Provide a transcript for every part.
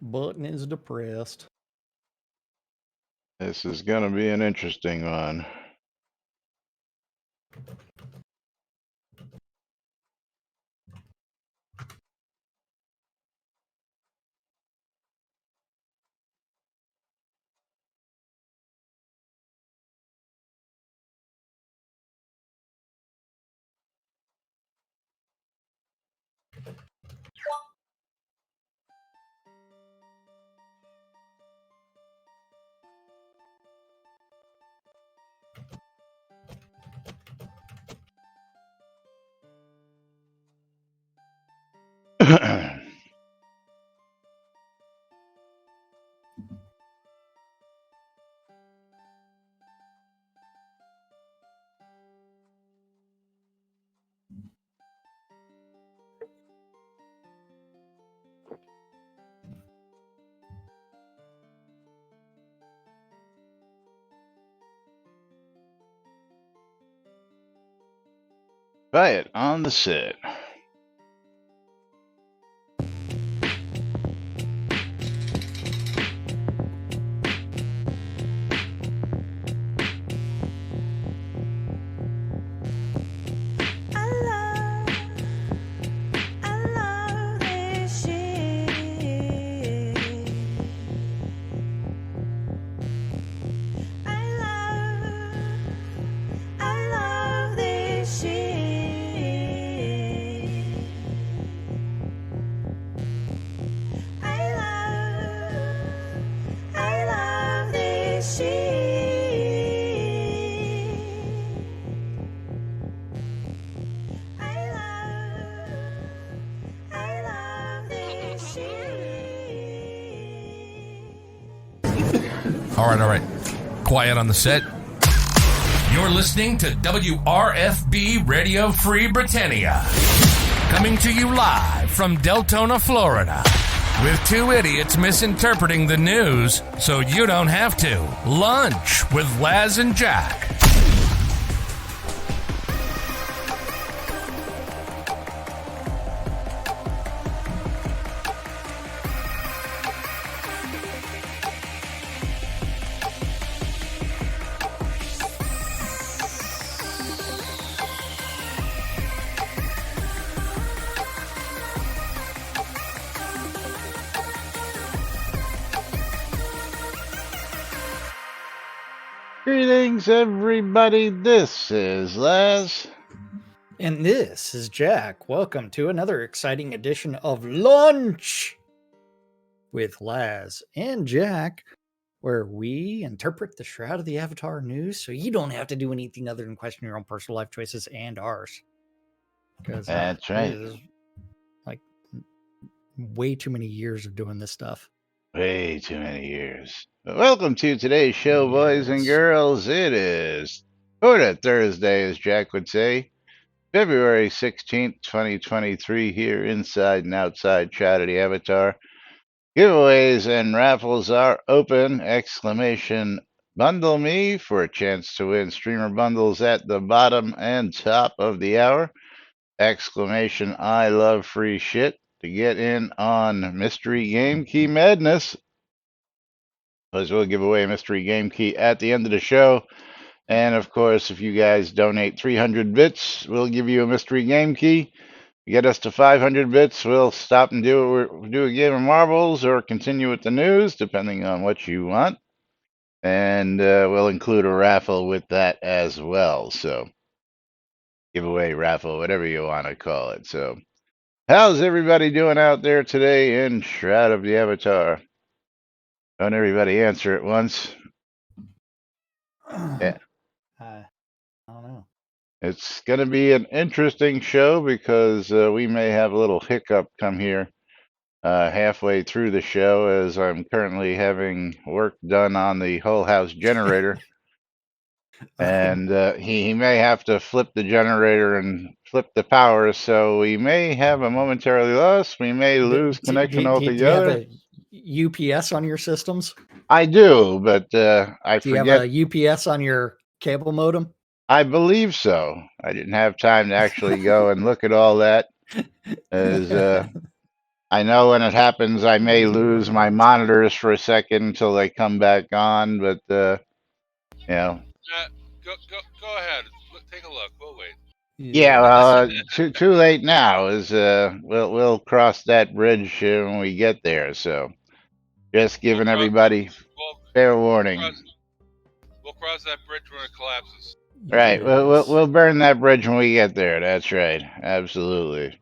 Button is depressed. This is going to be an interesting one. Try it on the set. All right. Quiet on the set. You're listening to WRFB Radio Free Britannia. Coming to you live from Deltona, Florida. With two idiots misinterpreting the news so you don't have to. Lunch with Laz and Jack. Greetings, everybody. This is Laz. And this is Jack. Welcome to another exciting edition of Lunch with Laz and Jack, where we interpret the Shroud of the Avatar news so you don't have to do anything other than question your own personal life choices and ours. Because That's right. This is like way too many years of doing this stuff. Way too many years. But welcome to today's show, boys and girls. It is Thursday, as Jack would say. February 16th, 2023, here inside and outside Shroud of the Avatar. Giveaways and raffles are open! Bundle me for a chance to win streamer bundles at the bottom and top of the hour! I love free shit to get in on Mystery Game Key Madness. As we'll give away a Mystery Game Key at the end of the show. And of course, if you guys donate 300 bits, we'll give you a Mystery Game Key. Get us to 500 bits, we'll stop and do a game of marbles or continue with the news, depending on what you want. And we'll include a raffle with that as well. So, giveaway, raffle, whatever you want to call it. So, how's everybody doing out there today in Shroud of the Avatar? Don't everybody answer at once. Yeah. I don't know. It's going to be an interesting show because we may have a little hiccup come here halfway through the show, as I'm currently having work done on the whole house generator. And he may have to flip the generator and flip the power, so we may have a momentary loss. We may lose connection altogether. Do you have a UPS on your systems? I do, but I do you forget. have a UPS on your cable modem? I believe so. I didn't have time to actually go and look at all that. As I know when it happens, I may lose my monitors for a second until they come back on, but you know, Go ahead. Take a look. We'll wait. yeah. Yes. Well, too late now. Is we'll cross that bridge when we get there. So just We'll giving cross. everybody We'll, fair we'll warning. cross. We'll cross that bridge when it collapses. Right. Yes. We'll burn that bridge when we get there. That's right. Absolutely.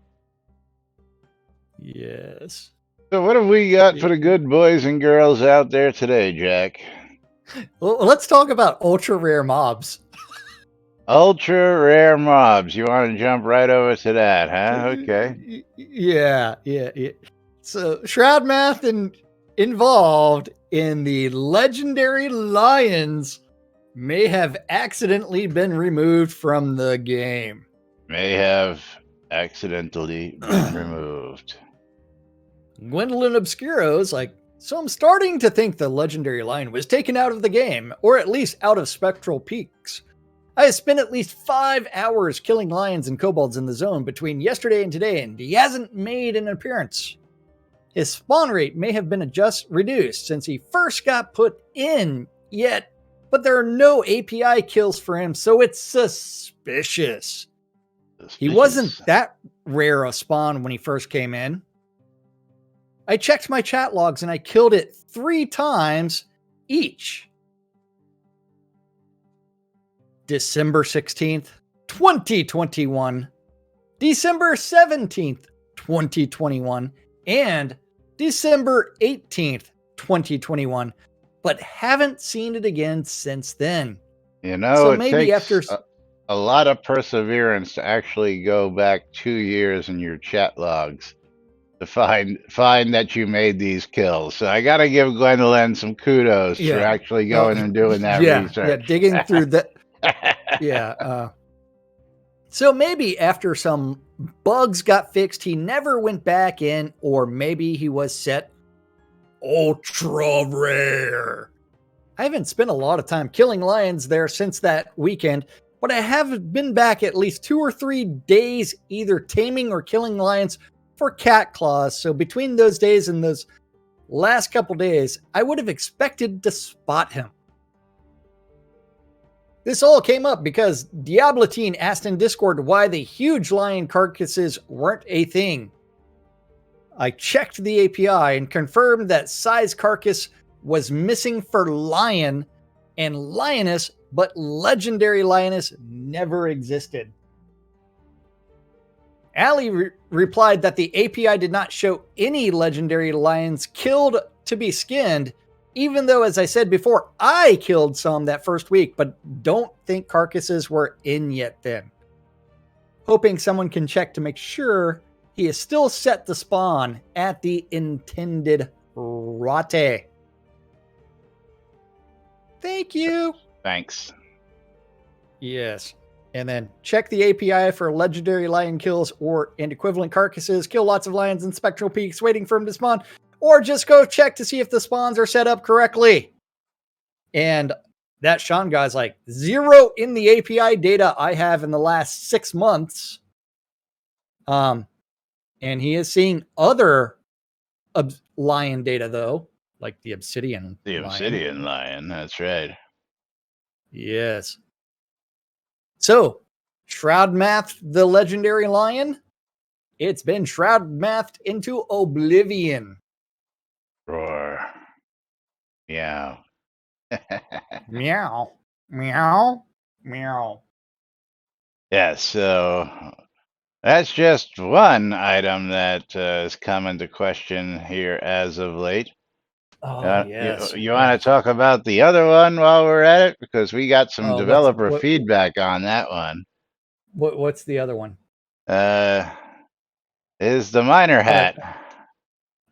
Yes. So what have we got for the good boys and girls out there today, Jack? Well, let's talk about ultra rare mobs. Ultra rare mobs. You want to jump right over to that, huh? Okay. Yeah. So Shroud math involved in the legendary lions may have accidentally been removed from the game. May have accidentally been removed. Gwendolyn Obscuro's like, so I'm starting to think the legendary lion was taken out of the game, or at least out of Spectral Peaks. I have spent at least 5 hours killing lions and kobolds in the zone between yesterday and today, and he hasn't made an appearance. His spawn rate may have been reduced since he first got put in, but there are no API kills for him, so it's suspicious. He wasn't that rare a spawn when he first came in. I checked my chat logs and I killed it 3 times each. December 16th, 2021, December 17th, 2021, and December 18th, 2021, but haven't seen it again since then. You know, So it maybe takes after a lot of perseverance to actually go back 2 years in your chat logs to find that you made these kills. So I got to give Gwendolyn some kudos for actually going and doing that research. Yeah, digging through that. Yeah. So maybe after some bugs got fixed, he never went back in, or maybe he was set ultra rare. I haven't spent a lot of time killing lions there since that weekend, but I have been back at least 2 or 3 days either taming or killing lions for cat claws. So between those days and those last couple days, I would have expected to spot him. This all came up because Diablotine asked in Discord why the huge lion carcasses weren't a thing. I checked the API and confirmed that size carcass was missing for lion and lioness, but legendary lioness never existed. Ali replied that the API did not show any legendary lions killed to be skinned, even though, as I said before, I killed some that first week, but don't think carcasses were in yet then. Hoping someone can check to make sure he is still set to spawn at the intended rate. Thank you. Thanks. Yes. And then check the API for legendary lion kills and equivalent carcasses. Kill lots of lions in Spectral Peaks waiting for him to spawn. Or just go check to see if the spawns are set up correctly. And that Sean guy's like, 0 in the API data I have in the last 6 months. And he is seeing other lion data, though, like the obsidian The lion. obsidian lion, that's right. Yes. So, Shroud mathed the legendary lion. It's been Shroud mathed into oblivion. Roar. Meow. Meow. Meow. Meow. Yeah, so that's just one item that has come into question here as of late. Oh, yes. You want to talk about the other one while we're at it? Because we got some developer feedback on that one. What's the other one? Is the miner hat.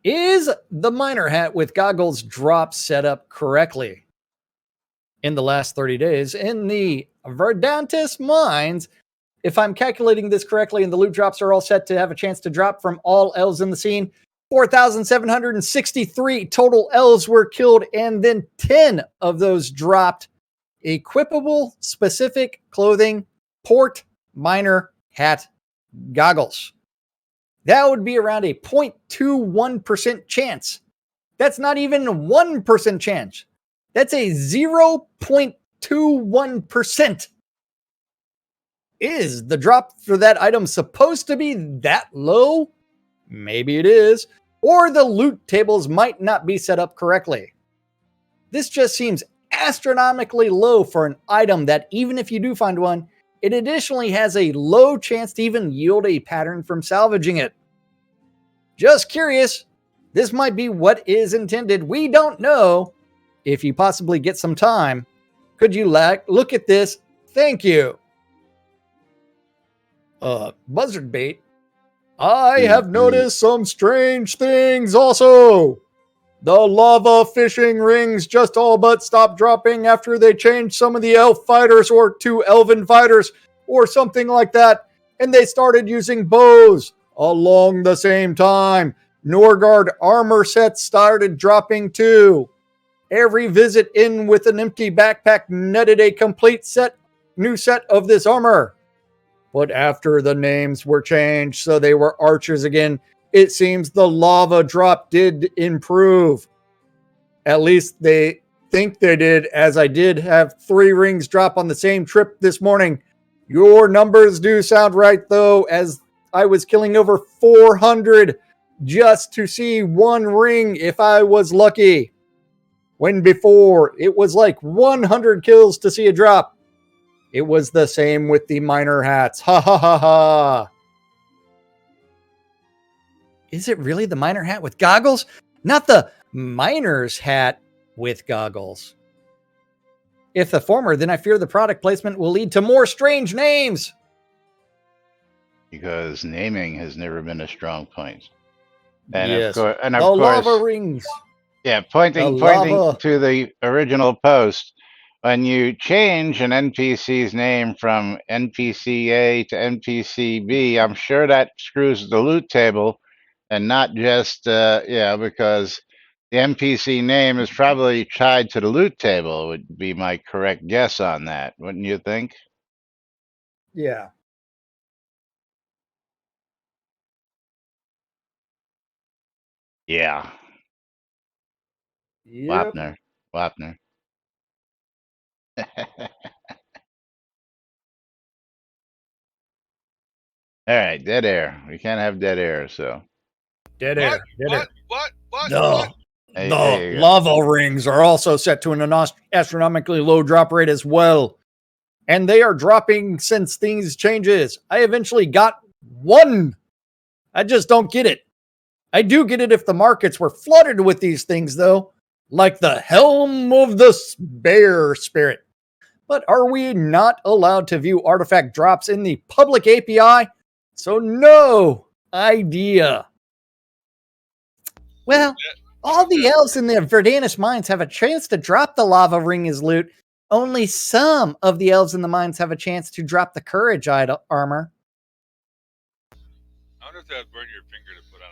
Is the miner hat with goggles drop set up correctly? In the last 30 days, in the Verdantis mines, if I'm calculating this correctly, and the loot drops are all set to have a chance to drop from all elves in the scene, 4,763 total elves were killed, and then 10 of those dropped equipable specific clothing, port miner hat goggles. that would be around a 0.21% chance. That's not even a 1% chance. That's a 0.21%. Is the drop for that item supposed to be that low? Maybe it is. Or the loot tables might not be set up correctly. This just seems astronomically low for an item that, even if you do find one, it additionally has a low chance to even yield a pattern from salvaging it. Just curious. This might be what is intended. We don't know. If you possibly get some time, could you look at this? Thank you. Buzzard bait. I have noticed some strange things also. The lava fishing rings just all but stopped dropping after they changed some of the elf fighters or to elven fighters or something like that, and they started using bows along the same time. Norgard armor sets started dropping too. Every visit in with an empty backpack netted a complete new set of this armor. But after the names were changed so they were archers again, it seems the lava drop did improve. At least they think they did, as I did have 3 rings drop on the same trip this morning. Your numbers do sound right, though, as I was killing over 400 just to see 1 ring if I was lucky. When before, it was like 100 kills to see a drop. It was the same with the miner hats. Ha ha ha ha. Is it really the miner hat with goggles? Not the miner's hat with goggles. If the former, then I fear the product placement will lead to more strange names. Because naming has never been a strong point. And yes. of the course, lava rings. Yeah, pointing to the original post. When you change an NPC's name from NPC A to NPC B, I'm sure that screws the loot table, and not just because the NPC name is probably tied to the loot table. Would be my correct guess on that, wouldn't you think? Yeah. Yeah. Yep. Wapner. All right, dead air. We can't have dead air, so. Dead air. What? The Hey, lava rings are also set to an astronomically low drop rate as well. And they are dropping since things changes. I eventually got 1. I just don't get it. I do get it if the markets were flooded with these things, though, like the Helm of the Bear Spirit. But are we not allowed to view artifact drops in the public API? So no idea. Well, all the elves in the Verdanus mines have a chance to drop the lava ring as loot. Only some of the elves in the mines have a chance to drop the courage armor. I wonder if that would burn your finger to put on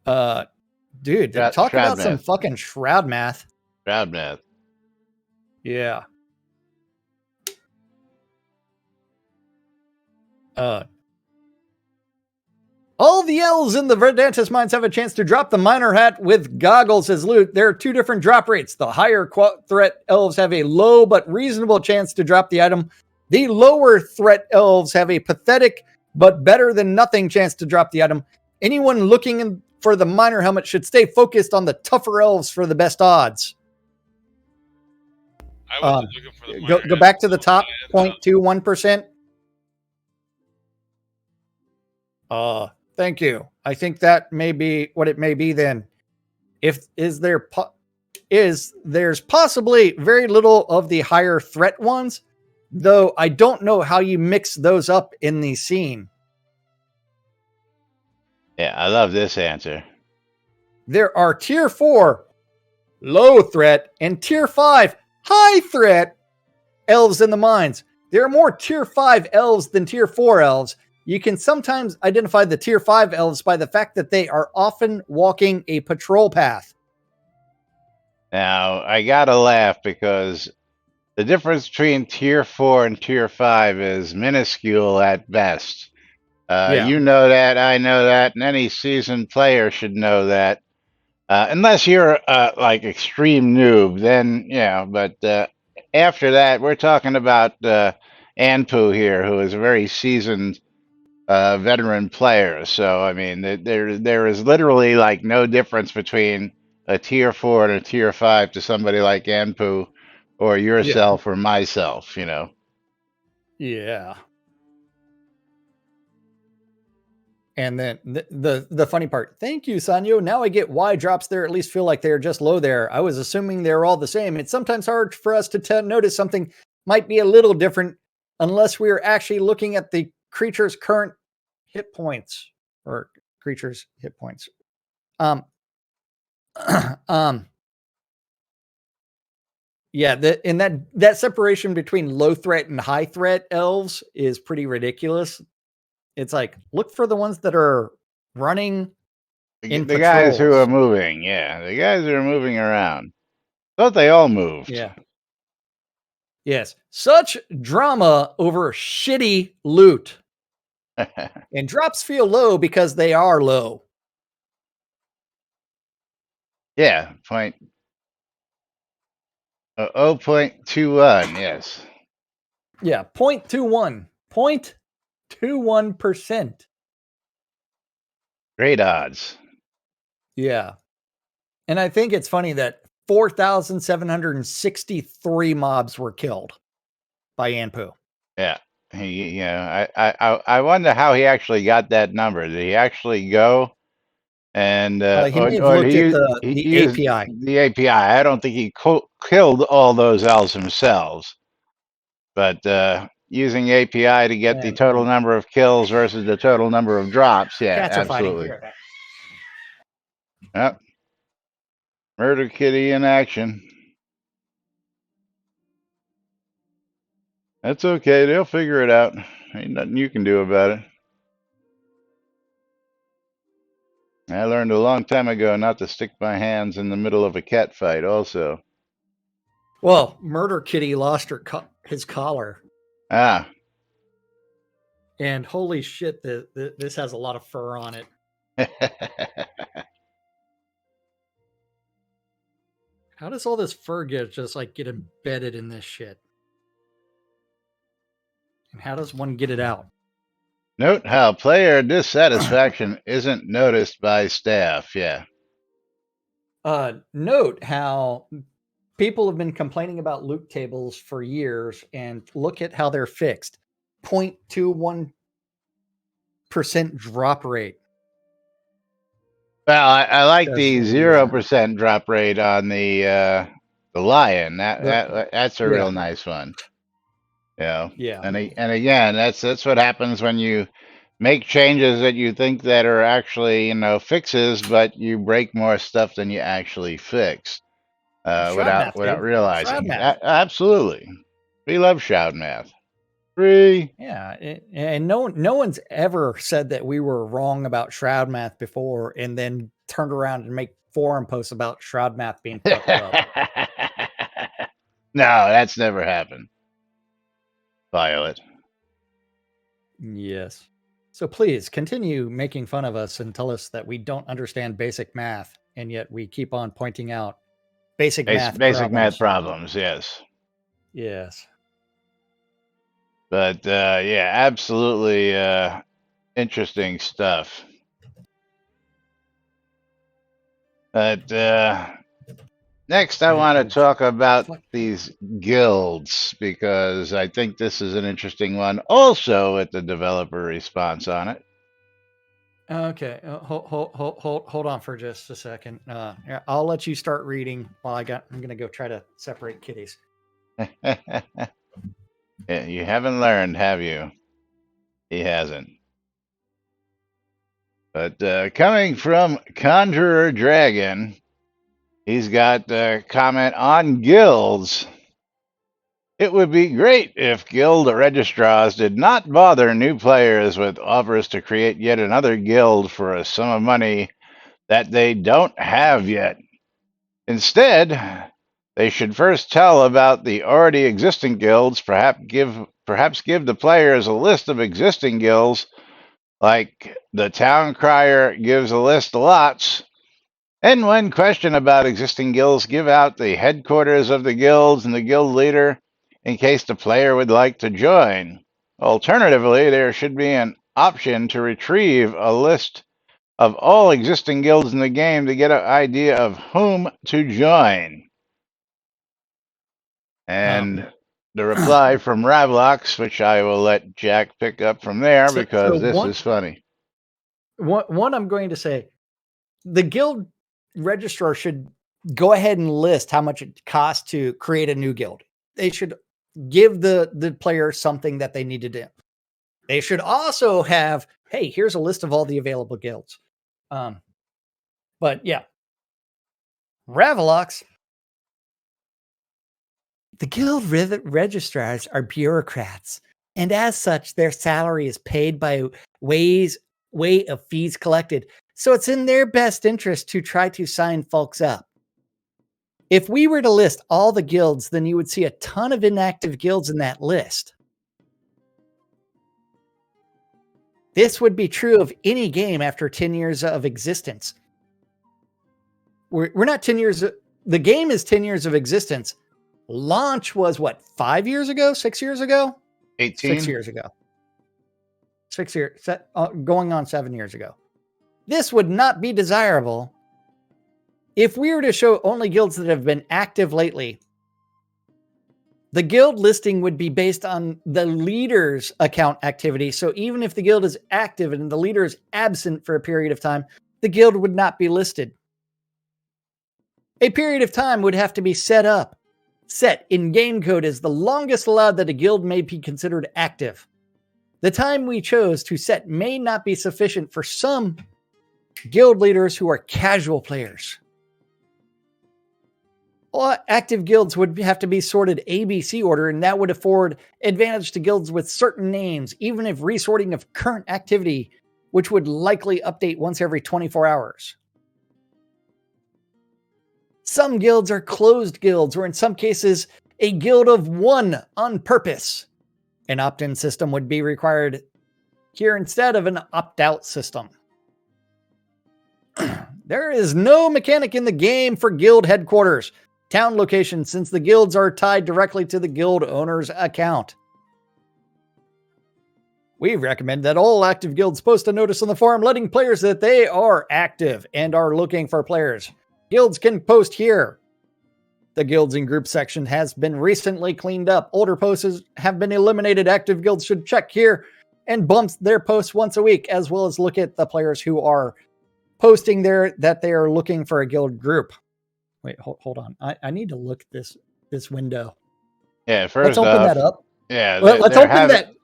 a lava ring. Dude, talk about some fucking shroud math. Shroud math. Yeah. All the elves in the Verdantis mines have a chance to drop the miner hat with goggles as loot. There are 2 different drop rates. The higher threat elves have a low but reasonable chance to drop the item. The lower threat elves have a pathetic but better than nothing chance to drop the item. Anyone looking for the miner helmet should stay focused on the tougher elves for the best odds. I was looking for the miner go back to the top 0.21%. Thank you. I think that may be what it may be then. There's possibly very little of the higher threat ones, though I don't know how you mix those up in the scene. Yeah, I love this answer. There are tier 4 low threat and tier 5 high threat elves in the mines. There are more tier 5 elves than tier 4 elves. You can sometimes identify the tier 5 elves by the fact that they are often walking a patrol path. Now, I gotta laugh because the difference between tier 4 and tier 5 is minuscule at best. Yeah. You know that, I know that, and any seasoned player should know that. Unless you're like extreme noob, then yeah. But after that, we're talking about Anpu here, who is a very seasoned veteran player. So I mean, there is literally like no difference between a tier 4 and a tier 5 to somebody like Anpu, or Yeah. yourself, or myself. You know. Yeah. And then the funny part, thank you, Sanyo. Now I get why drops there at least feel like they're just low there. I was assuming they're all the same. It's sometimes hard for us to notice something might be a little different unless we are actually looking at the creature's current hit points or creature's hit points. Um, um, yeah, and that separation between low threat and high threat elves is pretty ridiculous. It's like, look for the ones that are running in The guys who are patrols. moving, yeah, the guys who are moving around. Thought they all moved. Yeah. Yes. Such drama over shitty loot. And drops feel low because they are low. Yeah, 0.21, yes. Yeah, 0.21. 0.21%. Great odds. Yeah. And I think it's funny that 4,763 mobs were killed by Anpu. Yeah. I wonder how he actually got that number. Did he actually go and He may have or looked at he the used API. the API? I don't think he killed all those elves themselves, but using API to get the Man, total number of kills versus the total number of drops. Yeah, cats are fighting absolutely. here. Yep. Murder Kitty in action. That's okay. They'll figure it out. Ain't nothing you can do about it. I learned a long time ago not to stick my hands in the middle of a cat fight also. Well, Murder Kitty lost his collar. Ah. And holy shit, this has a lot of fur on it. How does all this fur get embedded in this shit? And how does one get it out? Note how player dissatisfaction isn't noticed by staff. Yeah. Note how people have been complaining about loot tables for years, and look at how they're fixed. 0.21% drop rate. Well, I like That's the 0% drop rate on the lion. That's a real nice one. Yeah. And again, that's what happens when you make changes that you think that are actually, fixes, but you break more stuff than you actually fix. Without realizing. Absolutely. We love Shroud math. Free. Yeah, and no one's ever said that we were wrong about Shroud math before, and then turned around and make forum posts about Shroud math being fucked up. No, that's never happened. Violet. Yes. So please continue making fun of us and tell us that we don't understand basic math, and yet we keep on pointing out basic math problems. Yes. Yes. But yeah, absolutely interesting stuff. But next, I want to talk about these guilds, because I think this is an interesting one also with the developer response on it. Okay, hold on for just a second. I'll let you start reading while I'm going to go try to separate kitties. Yeah, you haven't learned, have you? He hasn't. But coming from Conjurer Dragon, he's got a comment on guilds. It would be great if guild registrars did not bother new players with offers to create yet another guild for a sum of money that they don't have yet. Instead, they should first tell about the already existing guilds, perhaps give the players a list of existing guilds, Like the town crier gives a list of lots, and when questioned about existing guilds, give out the headquarters of the guilds and the guild leader in case the player would like to join. Alternatively, there should be an option to retrieve a list of all existing guilds in the game to get an idea of whom to join. And the reply from Ravlox, which I will let Jack pick up from there because this is funny. One, I'm going to say, the guild registrar should go ahead and list how much it costs to create a new guild. They should give the player something that they need to do. They should also have, hey, here's a list of all the available guilds. But yeah, Ravlox. The guild registrars are bureaucrats, and as such, their salary is paid by way of fees collected. So it's in their best interest to try to sign folks up. If we were to list all the guilds, then you would see a ton of inactive guilds in that list. This would be true of any game after 10 years of existence. We're not 10 years. The game is 10 years of existence. Launch was what, 5 years ago, 6 years ago? 18? 6 years ago. 6 years, going on 7 years ago. This would not be desirable if we were to show only guilds that have been active lately. The guild listing would be based on the leader's account activity. So even if the guild is active and the leader is absent for a period of time, the guild would not be listed. A period of time would have to be set in game code as the longest allowed that a guild may be considered active. The time we chose to set may not be sufficient for some guild leaders who are casual players. All active guilds would have to be sorted ABC order, and that would afford advantage to guilds with certain names, even if resorting of current activity, which would likely update once every 24 hours. Some guilds are closed guilds, or in some cases, a guild of one on purpose. An opt-in system would be required here instead of an opt-out system. There is no mechanic in the game for guild headquarters, town location, since the guilds are tied directly to the guild owner's account. We recommend that all active guilds post a notice on the forum letting players that they are active and are looking for players. Guilds can post here. The guilds and group section has been recently cleaned up. Older posts have been eliminated. Active guilds should check here and bump their posts once a week, as well as look at the players who are posting there that they are looking for a guild group. Wait, hold on. I need to look at this window. Yeah, first let's open that up. Yeah, let's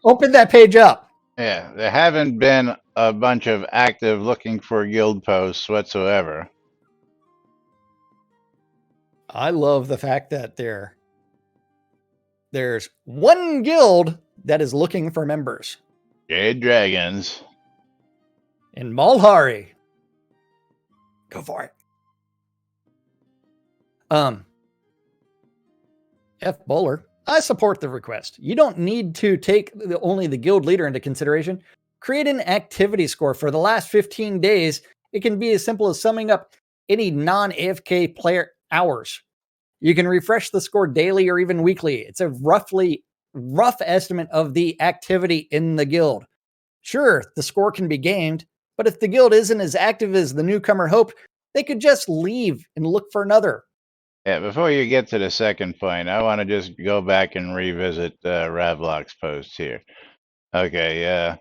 open that page up. Yeah, there haven't been a bunch of active looking for guild posts whatsoever. I love the fact that there's one guild that is looking for members. Jade Dragons. In Malhari. Go for it. F. Bowler, I support the request. You don't need to take only the guild leader into consideration. Create an activity score for the last 15 days. It can be as simple as summing up any non-AFK player hours. You can refresh the score daily or even weekly. It's a rough estimate of the activity in the guild. Sure, the score can be gamed, but if the guild isn't as active as the newcomer hoped, they could just leave and look for another. Yeah, before you get to the second point, I want to just go back and revisit Ravlock's post here. Okay,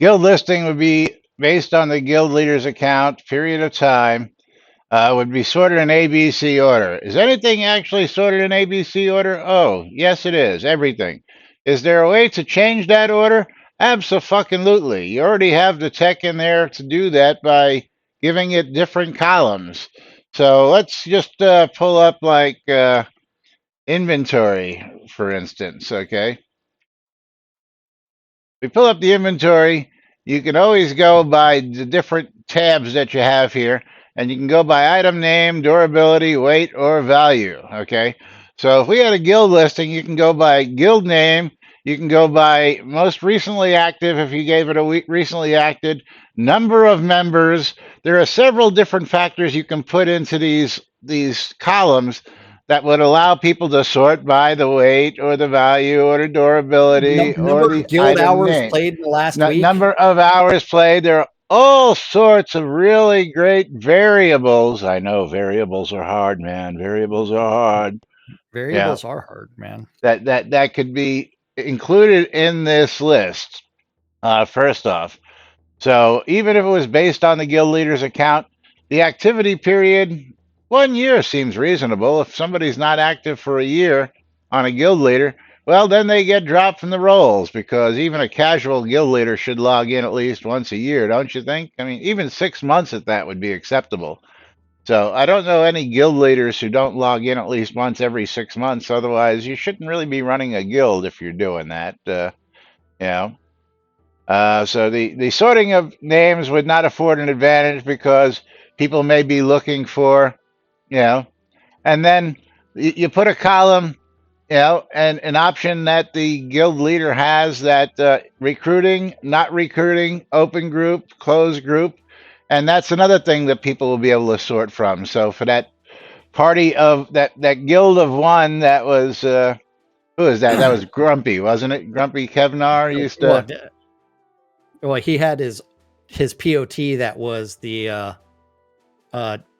guild listing would be based on the guild leader's account, period of time, would be sorted in ABC order. Is anything actually sorted in ABC order? Oh, yes it is, everything. Is there a way to change that order? Abso-fucking-lutely. You already have the tech in there to do that by giving it different columns. So let's just pull up like inventory, for instance, okay? We pull up the inventory. You can always go by the different tabs that you have here, and you can go by item name, durability, weight, or value, okay? So if we had a guild listing, you can go by guild name, You can go by most recently active if you gave it a week recently active, number of members. There are several different factors you can put into these columns that would allow people to sort by the weight or the value or the durability or Number the of guild item hours name. played in the last week. Number of hours played. There are all sorts of really great variables. I know variables are hard, man. Variables are hard. Yeah, Variables are hard, man. that could be included in this list. First off, so even if it was based on the guild leader's account, the activity period 1 year seems reasonable. If somebody's not active for a year on a guild leader, well, then they get dropped from the rolls because even a casual guild leader should log in at least once a year, don't you think? I mean, even 6 months at that would be acceptable. So I don't know any guild leaders who don't log in at least once every 6 months. Otherwise, you shouldn't really be running a guild if you're doing that. You know. So the sorting of names would not afford an advantage because people may be looking for, you know, and then you put a column, and an option that the guild leader has that recruiting, not recruiting, open group, closed group, and that's another thing that people will be able to sort from. So for that party of that guild of one, that was who was that? That was Grumpy, wasn't it? Grumpy Kevnar used Well, to. he had his POT that was the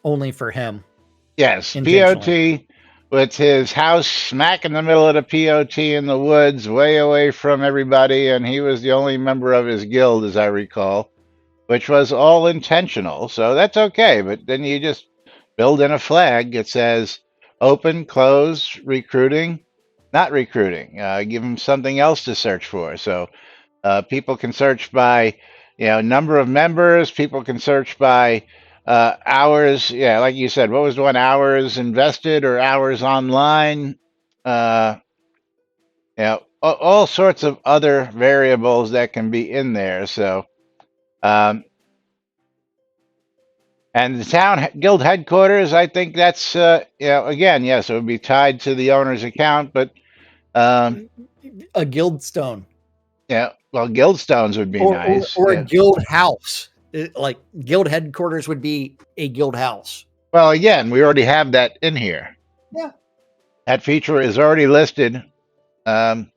only for him Yes, intentionally. POT with his house smack in the middle of the POT in the woods, way away from everybody, and he was the only member of his guild, as I recall, which was all intentional. So that's okay. But then you just build in a flag that says open, close, recruiting, not recruiting. Give them something else to search for. So people can search by, number of members. People can search by hours. Yeah, like you said, what was the one? Hours invested or hours online? Uh, all sorts of other variables that can be in there. So, um, and the town guild headquarters, I think that's, again, yes, it would be tied to the owner's account, but A guild stone. yeah, well, guild stones would be nice. Or a Yeah. guild house. Like guild headquarters would be a guild house. Well, again, we already have that in here. Yeah. That feature is already listed um,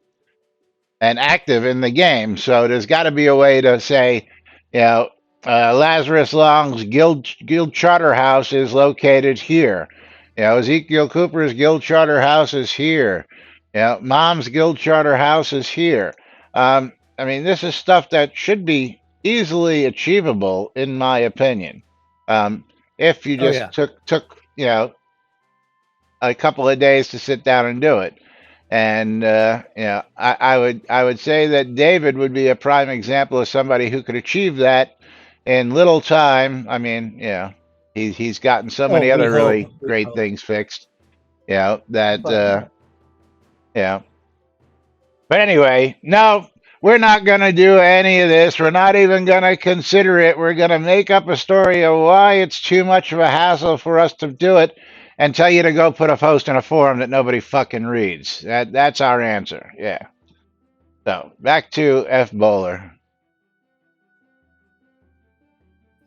and active in the game. So there's got to be a way to say, Lazarus Long's guild charter house is located here. Ezekiel Cooper's guild charter house is here. Mom's guild charter house is here. I mean, this is stuff that should be easily achievable, in my opinion. If you just took a couple of days to sit down and do it. And I would say that David would be a prime example of somebody who could achieve that in little time. I mean, he's gotten so many other really great things fixed. That yeah. But anyway, no, we're not going to do any of this. We're not even going to consider it. We're going to make up a story of why it's too much of a hassle for us to do it and tell you to go put a post in a forum that nobody fucking reads. That's our answer. Yeah. So back to F. Bowler.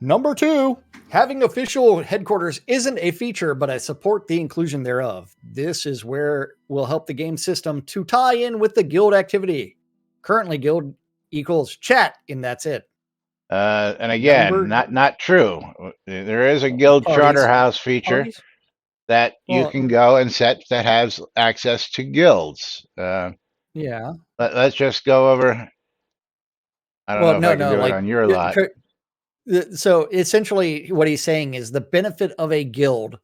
Number 2, having official headquarters isn't a feature, but I support the inclusion thereof. This is where we'll help the game system to tie in with the guild activity. Currently, guild equals chat, and that's it. And again, not true. There is a guild charter house feature that you can go and set that has access to guilds. Yeah. Let's just go over. I don't know if I can do it on your lot. So essentially what he's saying is the benefit of a guild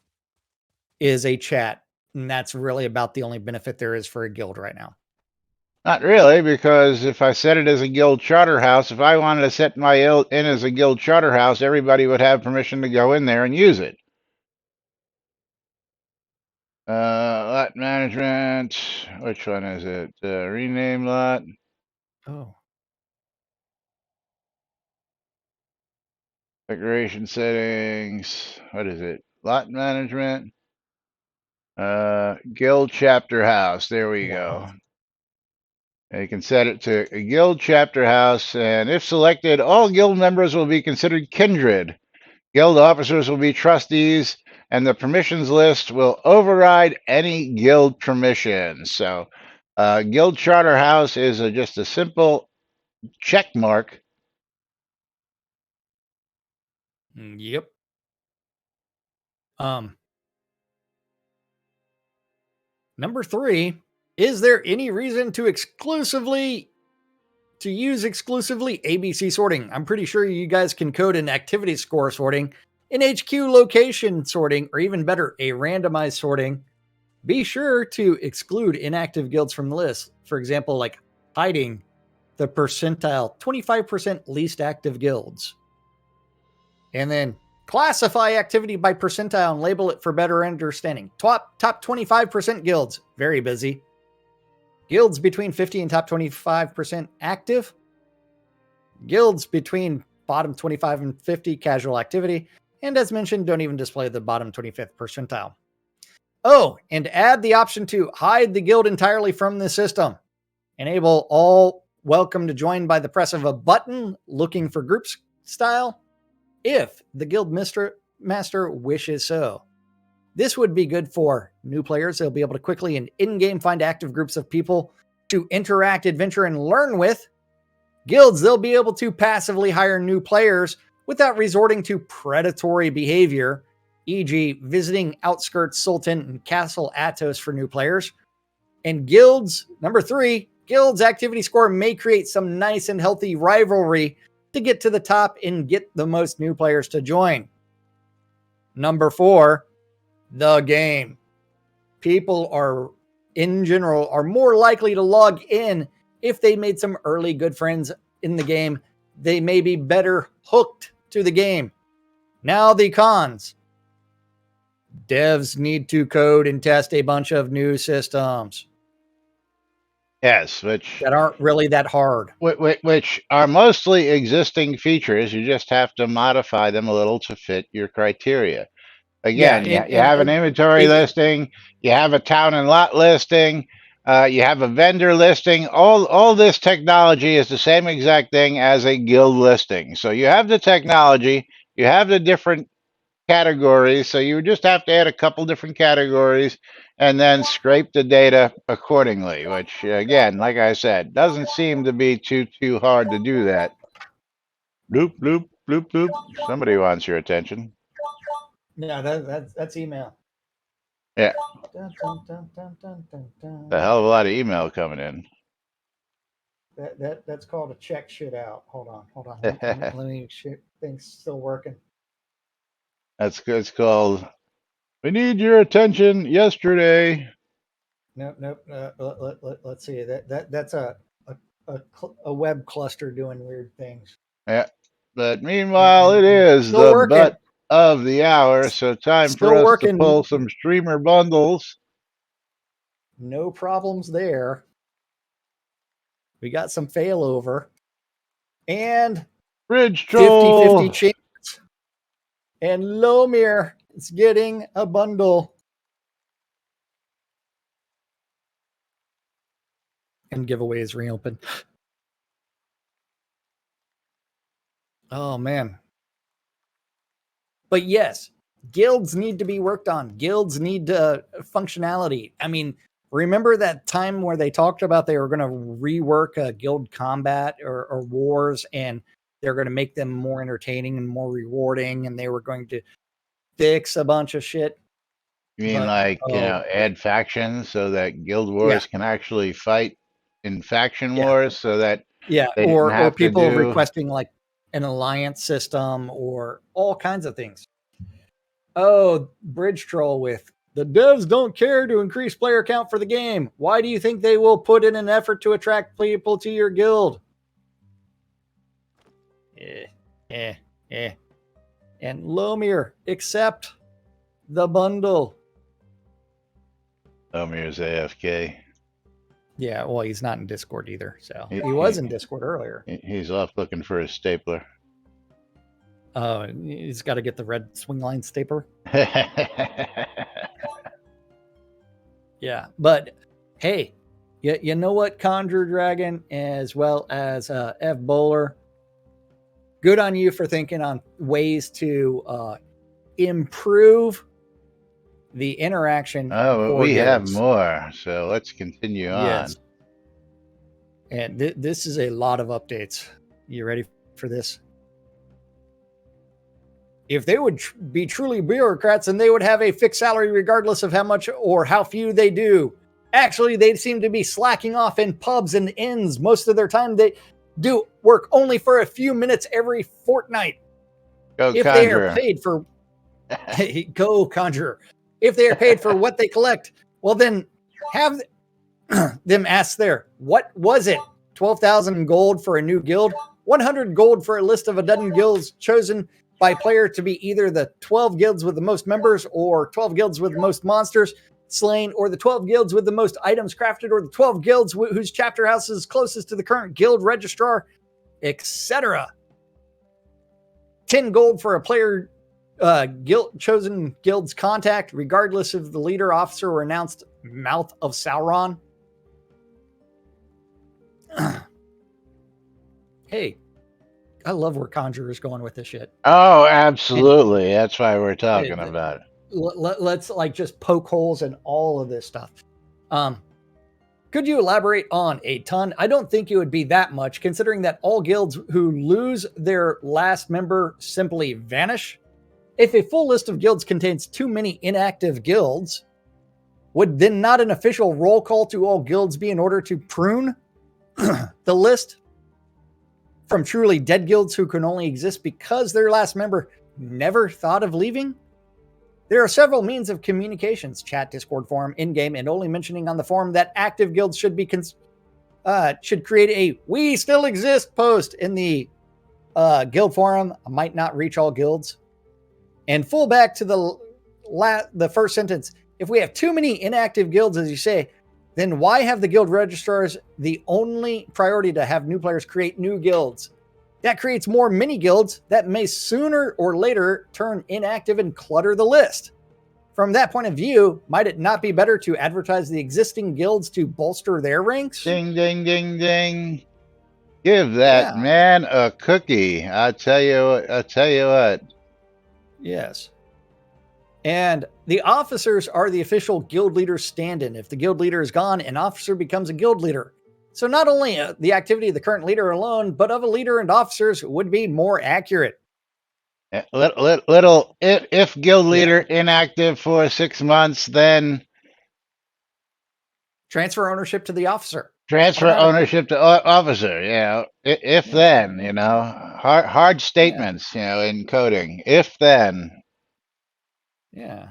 is a chat. And that's really about the only benefit there is for a guild right now. Not really, because if I set it as a guild charter house, if I wanted to set my in as a guild charter house, everybody would have permission to go in there and use it. Lot management. Which one is it? Rename lot. Oh. Decoration settings. What is it? Lot management. Guild chapter house. There we go. You can set it to a guild chapter house, and if selected, all guild members will be considered kindred. Guild officers will be trustees, and the permissions list will override any guild permissions. So, guild charter house is just a simple check mark. Yep. Number 3, is there any reason to use exclusively ABC sorting? I'm pretty sure you guys can code an activity score sorting, an HQ location sorting, or even better, a randomized sorting. Be sure to exclude inactive guilds from the list. For example, like hiding the percentile 25% least active guilds. And then classify activity by percentile and label it for better understanding. Top 25% guilds, very busy. Guilds between 50 and top 25% active. Guilds between bottom 25 and 50 casual activity. And as mentioned, don't even display the bottom 25th percentile. Oh, and add the option to hide the guild entirely from the system. Enable all welcome to join by the press of a button looking for groups style if the guild master wishes so. This would be good for new players. They'll be able to quickly and in-game find active groups of people to interact, adventure, and learn with. Guilds, they'll be able to passively hire new players without resorting to predatory behavior, e.g. visiting Outskirts Sultan and Castle Atos for new players. And guilds, number 3, guilds activity score may create some nice and healthy rivalry to get to the top and get the most new players to join. Number 4, the game. People are, in general, are more likely to log in if they made some early good friends in the game. They may be better hooked to the game. Now the cons. Devs need to code and test a bunch of new systems. Yes, which that aren't really that hard. Which are mostly existing features. You just have to modify them a little to fit your criteria. Again, you have an inventory listing, you have a town and lot listing, you have a vendor listing. All this technology is the same exact thing as a guild listing. So you have the technology, you have the different categories. So you just have to add a couple different categories and then scrape the data accordingly, which again, like I said, doesn't seem to be too hard to do that. Bloop, bloop, bloop, bloop. Somebody wants your attention. Yeah, that's email. Yeah. Dun, dun, dun, dun, dun, dun, dun. A hell of a lot of email coming in. That's called a check shit out. Hold on. Let me shit. Things still working. That's good. It's called "We Need Your Attention Yesterday." Nope. Let's see. That's a web cluster doing weird things. Yeah. But meanwhile, it is still the working. butt of the hour, so time Still for us working. to pull some streamer bundles. No problems there. We got some failover. And Bridge Troll 50-50 chance. And Lomir is getting a bundle. And giveaways reopen. Oh, man. But yes, guilds need to be worked on. Guilds need functionality. I mean, remember that time where they talked about they were going to rework guild combat or wars, and they're going to make them more entertaining and more rewarding, and they were going to fix a bunch of shit. You mean add factions so that guild wars can actually fight in faction wars, so that or people requesting like an alliance system or all kinds of things. Oh, Bridge Troll with the devs don't care to increase player count for the game. Why do you think they will put in an effort to attract people to your guild? And Lomir, accept the bundle. Lomir's AFK. Yeah, well, he's not in Discord either. So he was in Discord earlier. He's off looking for his stapler. Oh, he's got to get the red swing line stapler. Yeah, but hey, You know what, Conjure Dragon, as well as F Bowler. Good on you for thinking on ways to improve the interaction Oh, for we have guilds. more, so let's continue on. Yes. And this is a lot of updates. You ready for this? If they would be truly bureaucrats, then they would have a fixed salary regardless of how much or how few they do. Actually, they seem to be slacking off in pubs and inns most of their time. They do work only for a few minutes every fortnight. Go If they are Conjurer. paid for go Conjurer. If they are paid for what they collect, well then have them ask there, what was it? 12,000 gold for a new guild, 100 gold for a list of a dozen guilds chosen by player to be either the 12 guilds with the most members or 12 guilds with the most monsters slain, or the 12 guilds with the most items crafted, or the 12 guilds whose chapter house is closest to the current guild registrar, etc. 10 gold for a player chosen guild's contact, regardless of the leader, officer, or announced mouth of Sauron. Hey, I love where Conjurer's going with this shit. Oh, absolutely. That's why we're talking about it. Let's like just poke holes in all of this stuff. Could you elaborate on a ton? I don't think it would be that much, considering that all guilds who lose their last member simply vanish. If a full list of guilds contains too many inactive guilds, would then not an official roll call to all guilds be in order to prune the list from truly dead guilds who can only exist because their last member never thought of leaving? There are several means of communications: chat, Discord forum, in-game, and only mentioning on the forum that active guilds should be should create a "we still exist" post in the guild forum. Might not reach all guilds. And full back to the first sentence. If we have too many inactive guilds, as you say, then why have the guild registrars the only priority to have new players create new guilds? That creates more mini guilds that may sooner or later turn inactive and clutter the list. From that point of view, might it not be better to advertise the existing guilds to bolster their ranks? Ding, ding, ding, ding. Give that man a cookie. I'll tell you what. Yes. And the officers are the official guild leader's stand-in. If the guild leader is gone, an officer becomes a guild leader. So not only the activity of the current leader alone, but of a leader and officers would be more accurate. If guild leader inactive for 6 months, then transfer ownership to the officer. Transfer ownership to officer. If then, hard statements, in coding. If then. Yeah,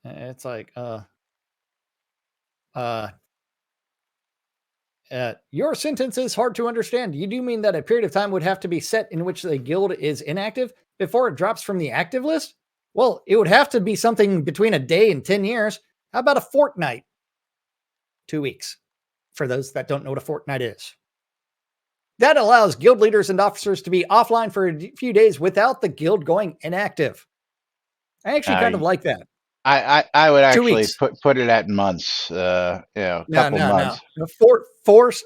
it's like your sentence is hard to understand. You do mean that a period of time would have to be set in which the guild is inactive before it drops from the active list? Well, it would have to be something between a day and 10 years. How about a fortnight? 2 weeks, for those that don't know what a fortnight is. That allows guild leaders and officers to be offline for a few days without the guild going inactive. I actually kind of like that. I would actually put it at months. Couple months. No. Force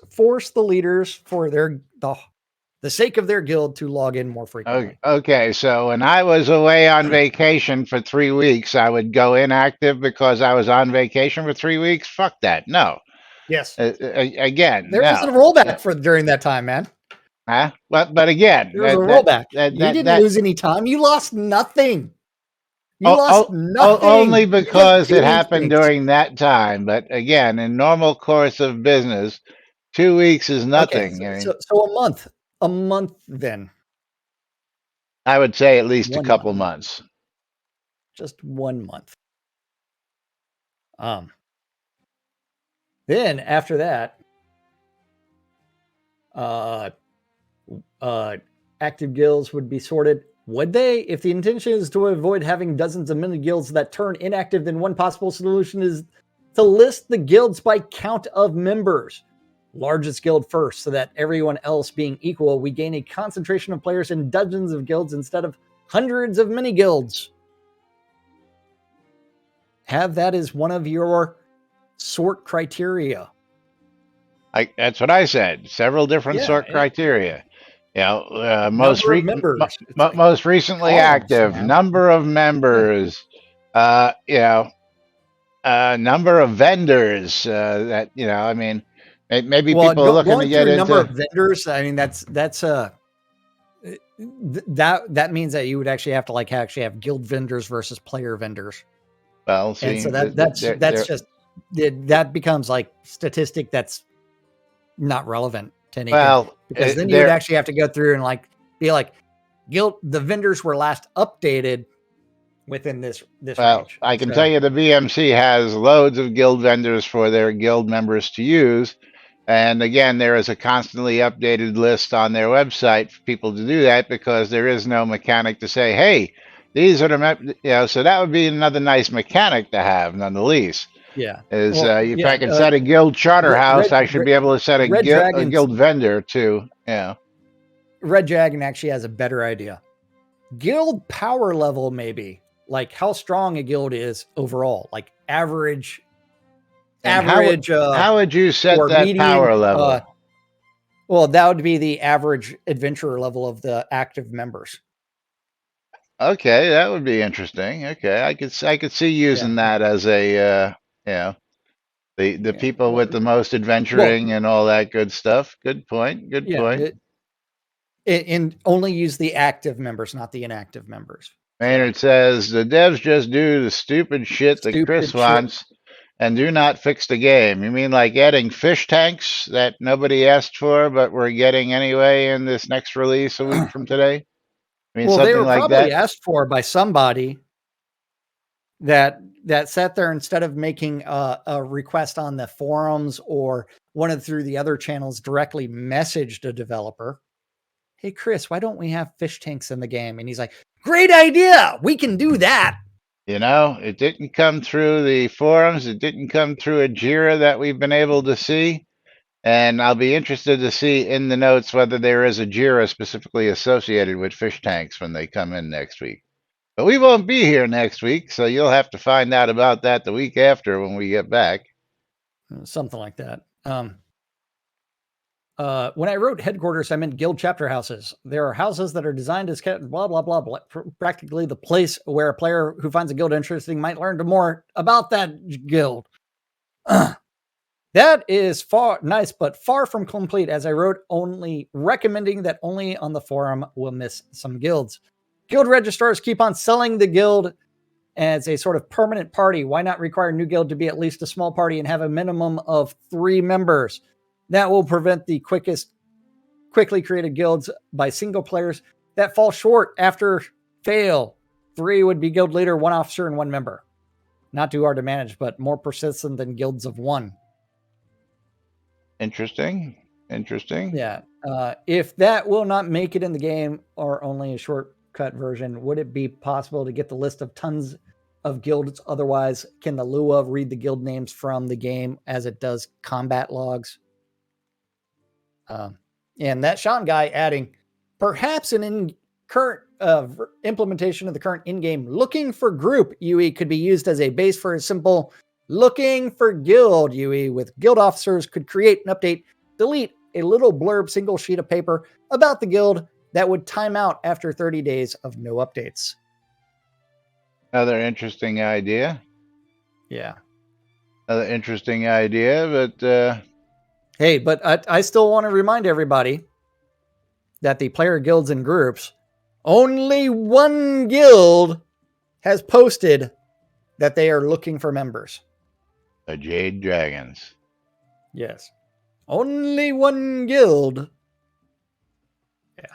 the leaders for the sake of their guild to log in more frequently. Okay, so when I was away on vacation for 3 weeks, I would go inactive because I was on vacation for 3 weeks. Fuck that. No. Yes. Again, there wasn't a rollback for during that time, man. Huh? But again, there was a rollback. You didn't lose any time. You lost nothing. You lost nothing. Only because it happened during that time. But again, in normal course of business, 2 weeks is nothing. Okay, so a month. A month then. I would say at least a couple months. Just 1 month. Then after that, active guilds would be sorted. Would they? If the intention is to avoid having dozens of mini guilds that turn inactive, then one possible solution is to list the guilds by count of members. Largest guild first, so that everyone else being equal, we gain a concentration of players in dozens of guilds instead of hundreds of mini guilds. Have that as one of your sort criteria. That's what I said. Several different Yeah, sort criteria. You know, number of members. It's like most recently columns, active, man. number of Yeah. members, you know, number of vendors. That I mean, maybe Well, people are looking to going get through number into. of vendors, I mean, that's that means that you would actually have to actually have guild vendors versus player vendors. Well, And so see, that's just that becomes like statistic that's not relevant to anything, well, because then you would there. actually have to go through and be like, guild the vendors were last updated within this Well, range. I can tell So you the BMC has loads of guild vendors for their guild members to use. And again, there is a constantly updated list on their website for people to do that because there is no mechanic to say, hey, these are so that would be another nice mechanic to have, none the least. yeah, Is well, if yeah, I can set a guild charter house, I should be able to set Red a Dragons guild vendor too. Yeah. Red Dragon actually has a better idea. Guild power level, maybe, like how strong a guild is overall, like average, And uh, how would you set or that median. power level? Well, that would be the average adventurer level of the active members. Okay, that would be interesting. Okay, I could see Yeah, using that as a you know the yeah. people with the most Well, adventuring and all that good stuff. Good point. Good yeah. point. And only use the active members, not the inactive members. So Maynard says the devs just do the stupid shit that Chris stupid shit. wants and do not fix the game. You mean like adding fish tanks that nobody asked for, but we're getting anyway in this next release a week from today? I mean Well, they something were like probably that. asked for by somebody that sat there instead of making a request on the forums or one of through the other channels, directly messaged a developer. Hey, Chris, why don't we have fish tanks in the game? And he's like, great idea. We can do that. You know, it didn't come through the forums. It didn't come through a JIRA that we've been able to see. And I'll be interested to see in the notes whether there is a JIRA specifically associated with fish tanks when they come in next week. But we won't be here next week, so you'll have to find out about that the week after when we get back. Something like that. When I wrote headquarters, I meant guild chapter houses. There are houses that are designed as blah, blah, blah, blah, practically the place where a player who finds a guild interesting might learn more about that guild. That is nice, but far from complete, as I wrote, only recommending that only on the forum will miss some guilds. Guild registrars keep on selling the guild as a sort of permanent party. Why not require a new guild to be at least a small party and have a minimum of 3 members? That will prevent the quickly created guilds by single players that fall short after fail. 3 would be guild leader, 1 officer, and 1 member. Not too hard to manage, but more persistent than guilds of 1. Interesting. Yeah. If that will not make it in the game or only a shortcut version, would it be possible to get the list of tons of guilds? Otherwise, can the Lua read the guild names from the game as it does combat logs? And that Sean guy adding, perhaps an current implementation of the current in-game looking for group UE could be used as a base for a simple looking for guild UE, with guild officers could create and update, delete a little blurb single sheet of paper about the guild that would time out after 30 days of no updates. Another interesting idea. Yeah. Another interesting idea, but hey, but I still want to remind everybody that the player guilds and groups, only 1 guild has posted that they are looking for members. the Jade Dragons. Yes. Only 1 guild. Yeah.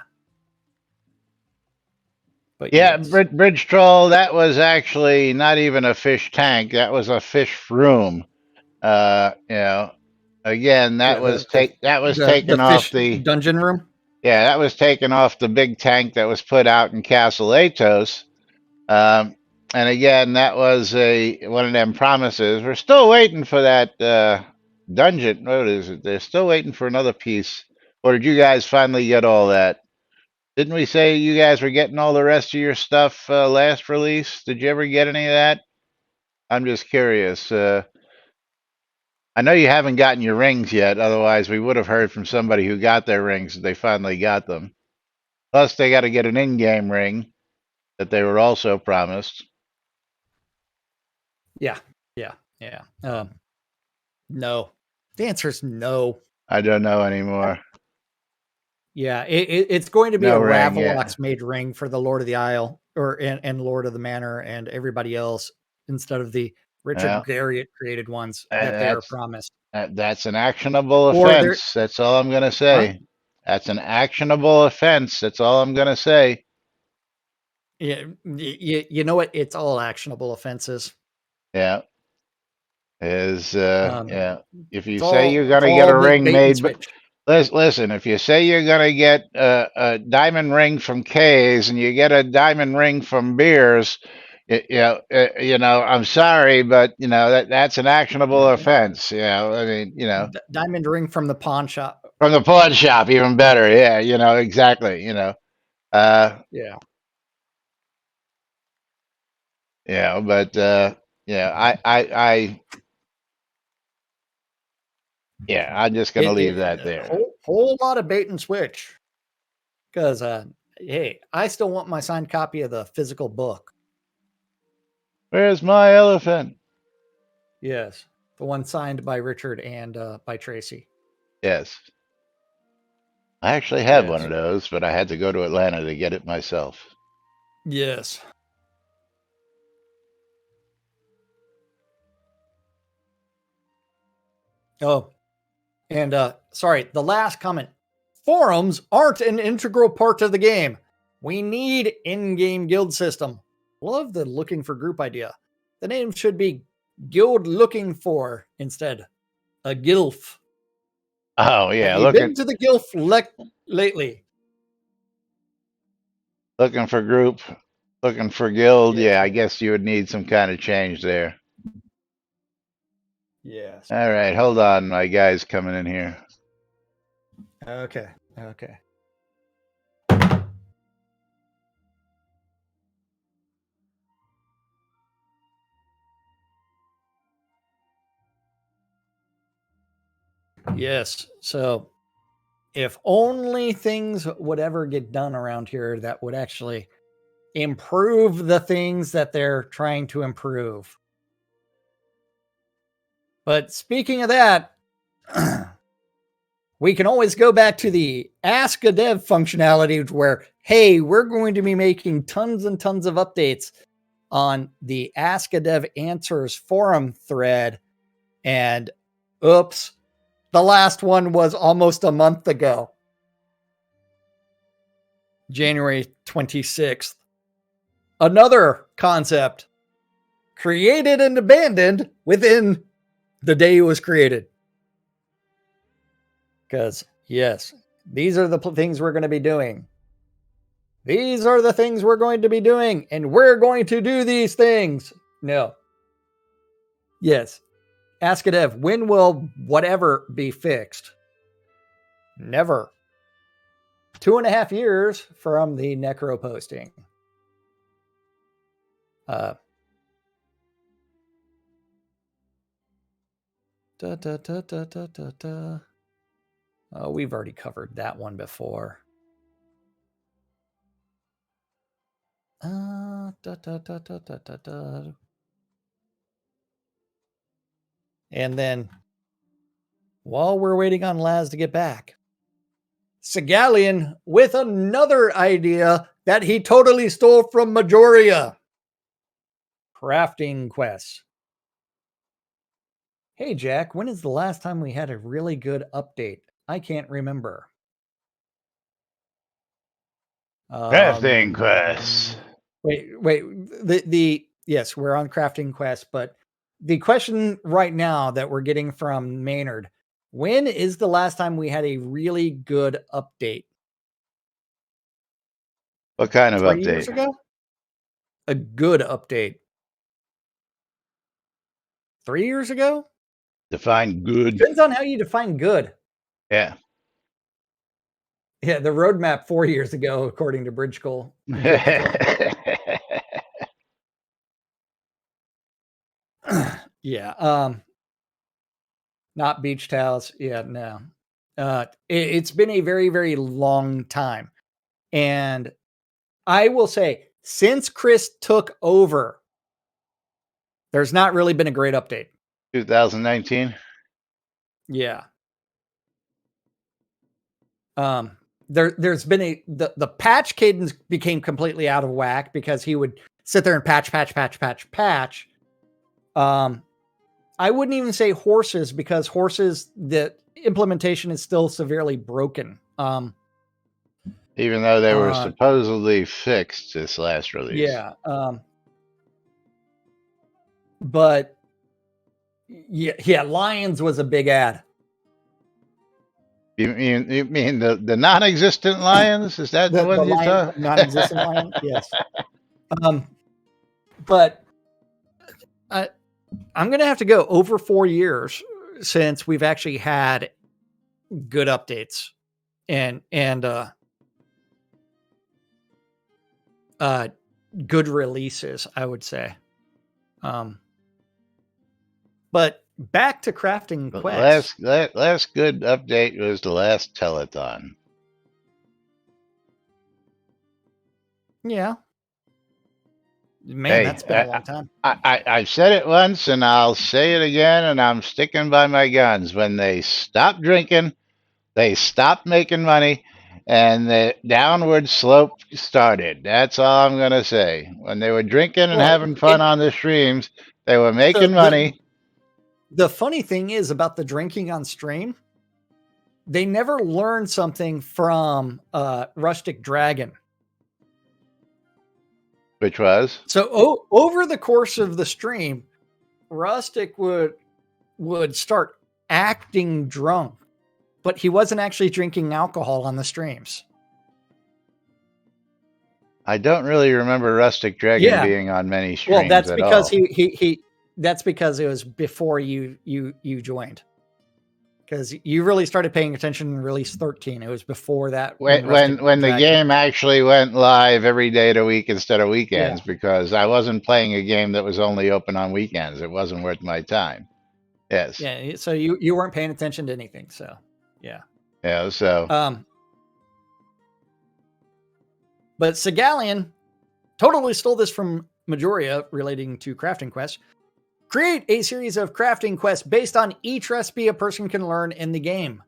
But yeah, yes. Bridge Troll, that was actually not even a fish tank. That was a fish room. Again, that was taken off the dungeon room. Yeah, that was taken off the big tank that was put out in Castle Atos. And again, that was one of them promises. We're still waiting for that dungeon. What is it? They're still waiting for another piece. Or did you guys finally get all that? Didn't we say you guys were getting all the rest of your stuff last release? Did you ever get any of that? I'm just curious. I know you haven't gotten your rings yet. Otherwise, we would have heard from somebody who got their rings that they finally got them. Plus, they got to get an in-game ring that they were also promised. Yeah. No. The answer is no. I don't know anymore. Yeah, it's going to be No a ring, yeah. Ravalox made ring for the Lord of the Isle and Lord of the Manor and everybody else instead of the Richard Well, Garriott created ones and that they are promised. that's an actionable Or they're offense. That's all I'm going to what? say. That's an actionable offense. That's all I'm going to say. Yeah, you know what? It's all actionable offenses. Yeah. Is Um, yeah. If you say you're going to get a the ring bait and made, but switch. listen, if you say you're going to get a diamond ring from K's and you get a diamond ring from Beers, I'm sorry, but that's an actionable offense. I mean, Diamond ring from the pawn shop. from the pawn shop, even better. Yeah, exactly. Uh, Yeah. but I'm just going to leave that A there. whole lot of bait and switch. Because hey, I still want my signed copy of the physical book. Where's my elephant? Yes. The one signed by Richard and by Tracy. Yes. I actually had one Yes. of those, but I had to go to Atlanta to get it myself. Yes. Oh, and sorry, the last comment. Forums aren't an integral part of the game. We need in-game guild system. Love the looking for group idea. The name should be Guild Looking For instead. A GILF. Oh Have yeah, you been to the GILF lately? looking for group, looking for guild. Yes. Yeah, I guess you would need some kind of change there. Yes. All right, hold on, my guy's coming in here. Okay. Yes. So if only things would ever get done around here that would actually improve the things that they're trying to improve. But speaking of that, we can always go back to the Ask a Dev functionality where, hey, we're going to be making tons and tons of updates on the Ask a Dev Answers forum thread. And oops, the last one was almost a month ago, January 26th. Another concept created and abandoned within the day it was created. Because, yes, these are the things we're going to be doing. These are the things we're going to be doing, and we're going to do these things. No. Yes. Ask a dev, when will whatever be fixed? Never. 2.5 years from the Necro posting. Oh, we've already covered that one before. And then, while we're waiting on Laz to get back, Segalian with another idea that he totally stole from Majoria. Crafting quests. Hey, Jack, when is the last time we had a really good update? I can't remember. Crafting quests. Wait. The yes, we're on crafting quest, but the question right now that we're getting from Maynard, when is the last time we had a really good update? What kind of 3 years update? ago? A good update. 3 years ago? Define good. Depends on how you define good. Yeah. Yeah, the roadmap 4 years ago, according to Bridgekull. Yeah. Not beach towels. Yeah, no. It's been a very, very long time. And I will say, since Chris took over, there's not really been a great update. 2019. Yeah. There's been the patch cadence became completely out of whack because he would sit there and patch. I wouldn't even say horses because horses, the implementation is still severely broken. Even though they were supposedly fixed this last release. Yeah. But yeah, Lions was a big ad. You mean the non-existent lions? Is that the one you thought? Non-existent lion? Yes. But I'm going to have to go over 4 years since we've actually had good updates and good releases, I would say. But back to crafting quests. Last good update was the last telethon. Yeah. Man, that's been a long time. I've said it once and I'll say it again, and I'm sticking by my guns. When they stopped drinking, they stopped making money, and the downward slope started. That's all I'm going to say. When they were drinking and having fun on the streams, they were making money. The funny thing is about the drinking on stream, they never learned something from Rustic Dragon. Which was? So over the course of the stream, Rustic would start acting drunk, but he wasn't actually drinking alcohol on the streams. I don't really remember Rustic Dragon being on many streams. Well, that's because he that's because it was before you joined. Because you really started paying attention in release 13. It was before that. When the game actually went live every day of the week instead of weekends, because I wasn't playing a game that was only open on weekends. It wasn't worth my time. Yes. Yeah. So you weren't paying attention to anything. So yeah. Yeah. So. But Segalian totally stole this from Majoria relating to crafting quests. Create a series of crafting quests based on each recipe a person can learn in the game.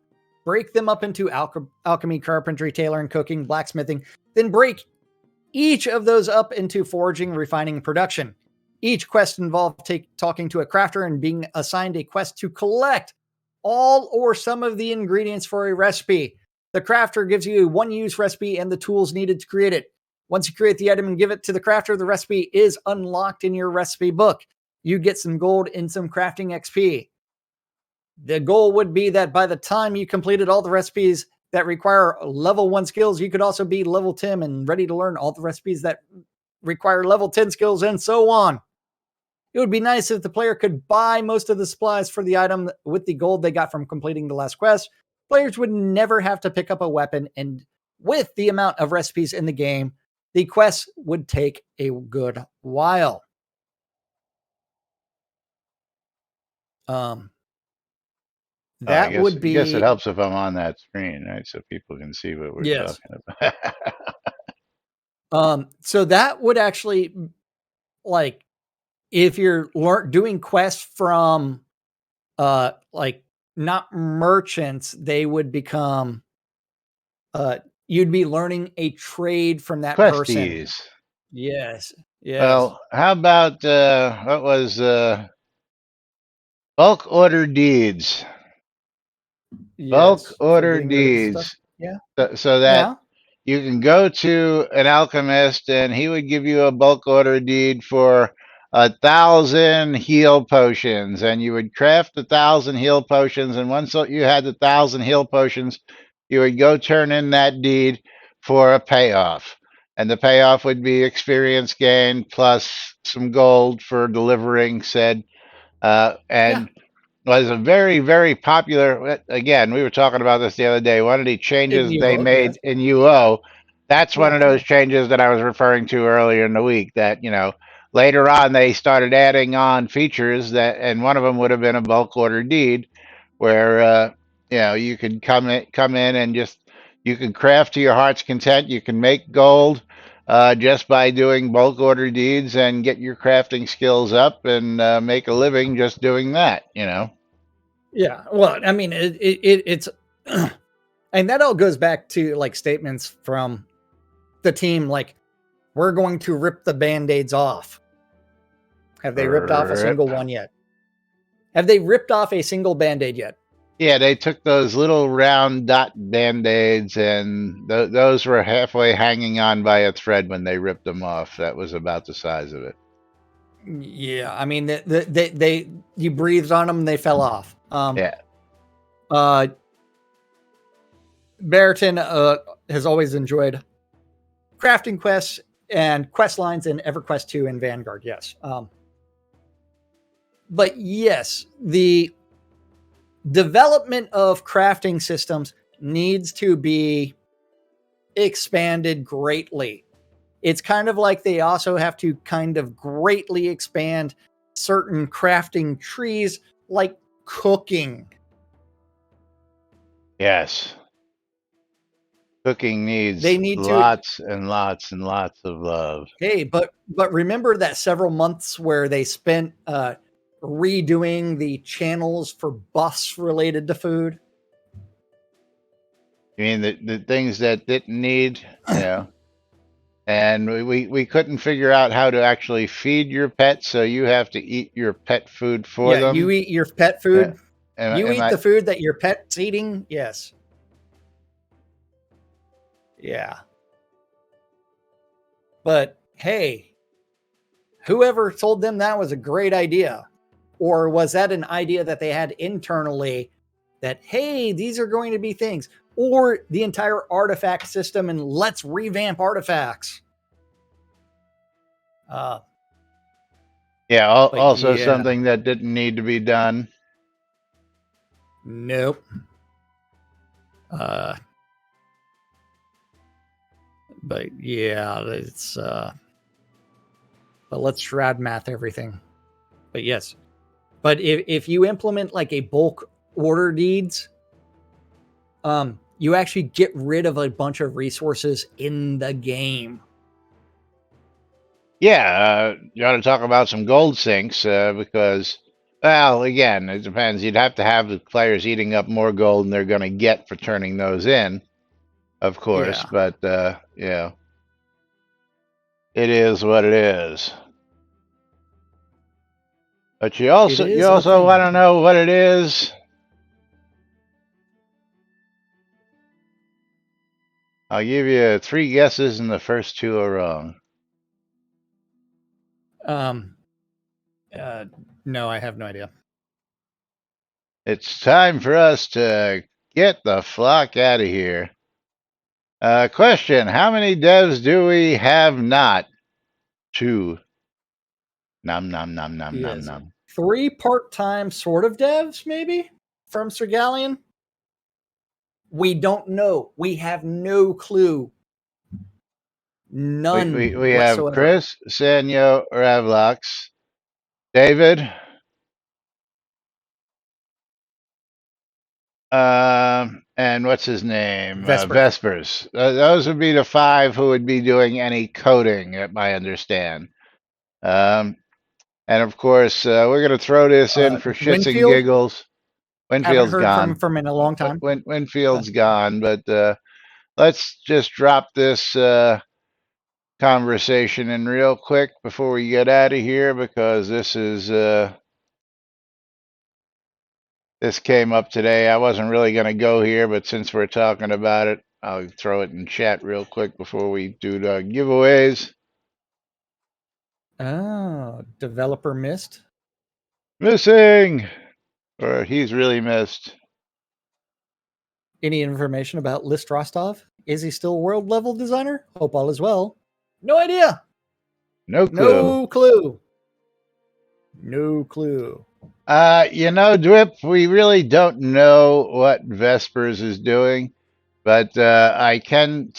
Break them up into alchemy, carpentry, tailoring, cooking, blacksmithing. Then break each of those up into foraging, refining, and production. Each quest involved talking to a crafter and being assigned a quest to collect all or some of the ingredients for a recipe. The crafter gives you a one-use recipe and the tools needed to create it. Once you create the item and give it to the crafter, the recipe is unlocked in your recipe book. You get some gold and some crafting XP. The goal would be that by the time you completed all the recipes that require level 1 skills, you could also be level 10 and ready to learn all the recipes that require level 10 skills and so on. It would be nice if the player could buy most of the supplies for the item with the gold they got from completing the last quest. Players would never have to pick up a weapon, and with the amount of recipes in the game, the quests would take a good while. That would be. I guess it helps if I'm on that screen, right? So people can see what we're talking about. So that would actually, like, if you're doing quests from, like, not merchants, they would become, you'd be learning a trade from that person. Yes. Well, how about, what was, bulk order deeds? Bulk order deeds. Yeah. So that you can go to an alchemist and he would give you a bulk order deed for 1,000 heal potions, and you would craft 1,000 heal potions. And once you had 1,000 heal potions, you would go turn in that deed for a payoff. And the payoff would be experience gain plus some gold for delivering said, was a very, very popular. Again, we were talking about this the other day. One of the changes they made in UO, that's one of those changes that I was referring to earlier in the week. That, later on they started adding on features that, and one of them would have been a bulk order deed, where you can come in and just you can craft to your heart's content. You can make gold just by doing bulk order deeds and get your crafting skills up and make a living just doing that. Yeah. Well, I mean, it's, and that all goes back to like statements from the team, like, we're going to rip the band-aids off. Have they ripped off a single one yet? Have they ripped off a single band-aid yet? Yeah, they took those little round dot band-aids and those were halfway hanging on by a thread when they ripped them off. That was about the size of it. Yeah, I mean, they you breathed on them, they fell off. Yeah. Barrington has always enjoyed crafting quests and quest lines in EverQuest 2 and Vanguard. Yes. But yes, the development of crafting systems needs to be expanded greatly. It's kind of like they also have to kind of greatly expand certain crafting trees, like cooking. Yes. Cooking needs They need lots and lots and lots of love. Hey, but remember that several months where they spent redoing the channels for buffs related to food? I mean the things that didn't need, and we couldn't figure out how to actually feed your pet, so you have to eat your pet food for them. You eat your pet food. You eat the food that your pet's eating. Yes. Yeah. But hey, whoever told them that was a great idea? Or was that an idea that they had internally that, hey, these are going to be things? Or the entire artifact system and let's revamp artifacts? Something that didn't need to be done. Nope. But yeah, it's but let's Shroud math everything. But yes. But if you implement like a bulk order deeds, you actually get rid of a bunch of resources in the game. Yeah, you ought to talk about some gold sinks because, well, again, it depends. You'd have to have the players eating up more gold than they're going to get for turning those in, of course. Yeah. But it is what it is. But you also want to know what it is. I'll give you 3 guesses, and the first 2 are wrong. No, I have no idea. It's time for us to get the flock out of here. Question: how many devs do we have not? 2. Nom nom nom nom nom nom. 3 part-time sort of devs, maybe, from Sir Galleon. We don't know. We have no clue. None. We have Chris, Sanyo, Ravlox, David, and what's his name? Vespers. Those would be the 5 who would be doing any coding, I understand. And of course, we're going to throw this in for shits and giggles. Winfield's gone. From in a long time. Winfield's gone, but let's just drop this conversation in real quick before we get out of here, because this came up today. I wasn't really going to go here, but since we're talking about it, I'll throw it in chat real quick before we do the giveaways. Oh, developer missed. Missing, or he's really missed. Any information about List Rostov? Is he still world level designer? Hope all is well. No idea. No clue. No clue. No clue. Dwip, we really don't know what Vespers is doing, but I can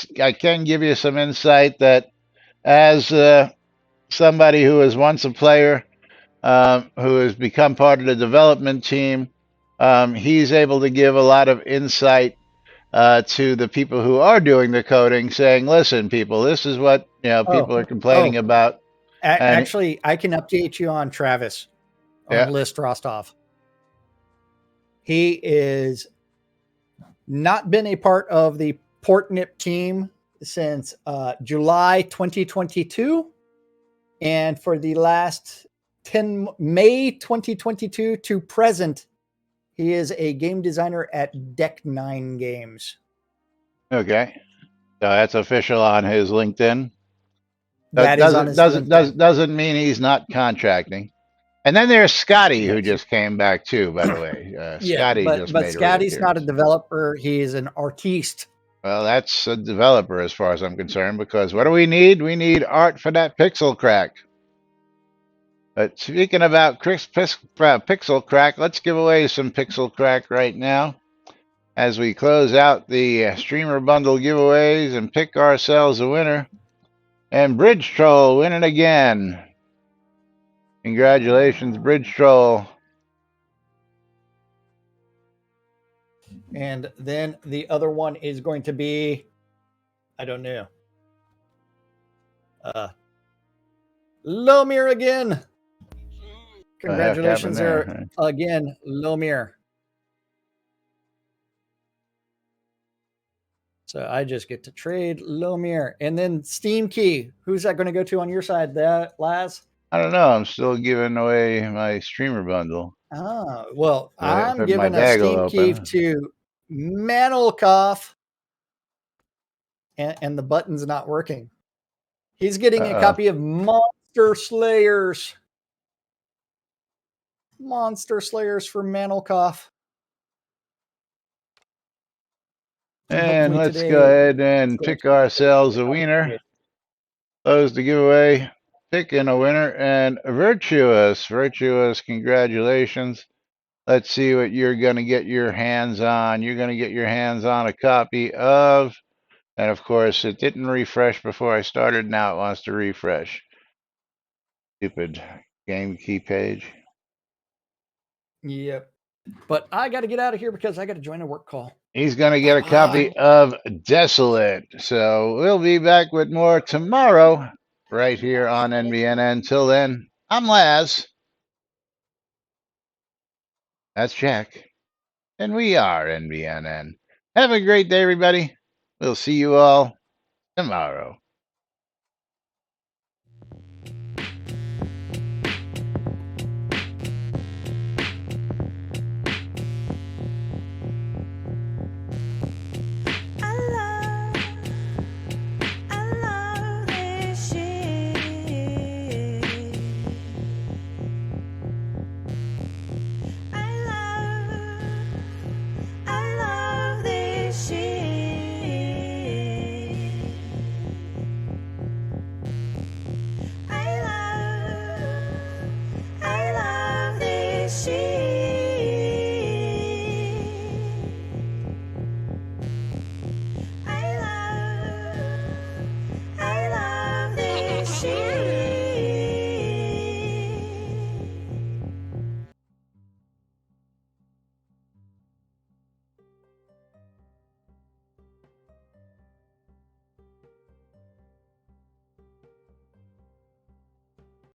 give you some insight that as somebody who was once a player, who has become part of the development team, He's able to give a lot of insight to the people who are doing the coding, saying, "Listen, people, this is what Oh, people are complaining oh, about." And actually, I can update you on Travis, on yeah, List Rostov. He is not been a part of the Portnip team since July 2022, and for the last 10 May 2022 to present, he is a game designer at Deck 9 Games. okay, so that's official on his LinkedIn. That That is on his LinkedIn. doesn't mean he's not contracting. And then there's Scotty, who Yes. just came back too. By the way, Yeah, Scotty just but made a Scotty's not a reappearance. developer. He is an artiste. Well, that's a developer as far as I'm concerned, because what do we need? We need art for that pixel crack. But speaking about pixel crack, let's give away some pixel crack right now as we close out the streamer bundle giveaways and pick ourselves a winner. And Bridge Troll winning again. Congratulations, Bridge Troll. And then the other one is going to be, I don't know. Lomir again. Congratulations there again, Lomir. So I just get to trade Lomir. And then Steam Key. Who's that going to go to on your side, that Laz? I don't know. I'm still giving away my streamer bundle. Well, I'm giving a Steam Key to Manelkoff. And the button's not working. He's getting a copy of Monster Slayers. Monster Slayers for Manelkoff. And let's go ahead and pick ourselves a wiener. Close the giveaway. Picking a winner. And Virtuous, congratulations. Let's see what you're going to get your hands on. You're going to get your hands on a copy of, and of course, it didn't refresh before I started. Now it wants to refresh. Stupid game key page. Yep. But I got to get out of here because I got to join a work call. He's going to get a copy of Desolate. So we'll be back with more tomorrow right here on NBNN. Until then, I'm Laz. That's Jack. And we are NBNN. Have a great day, everybody. We'll see you all tomorrow.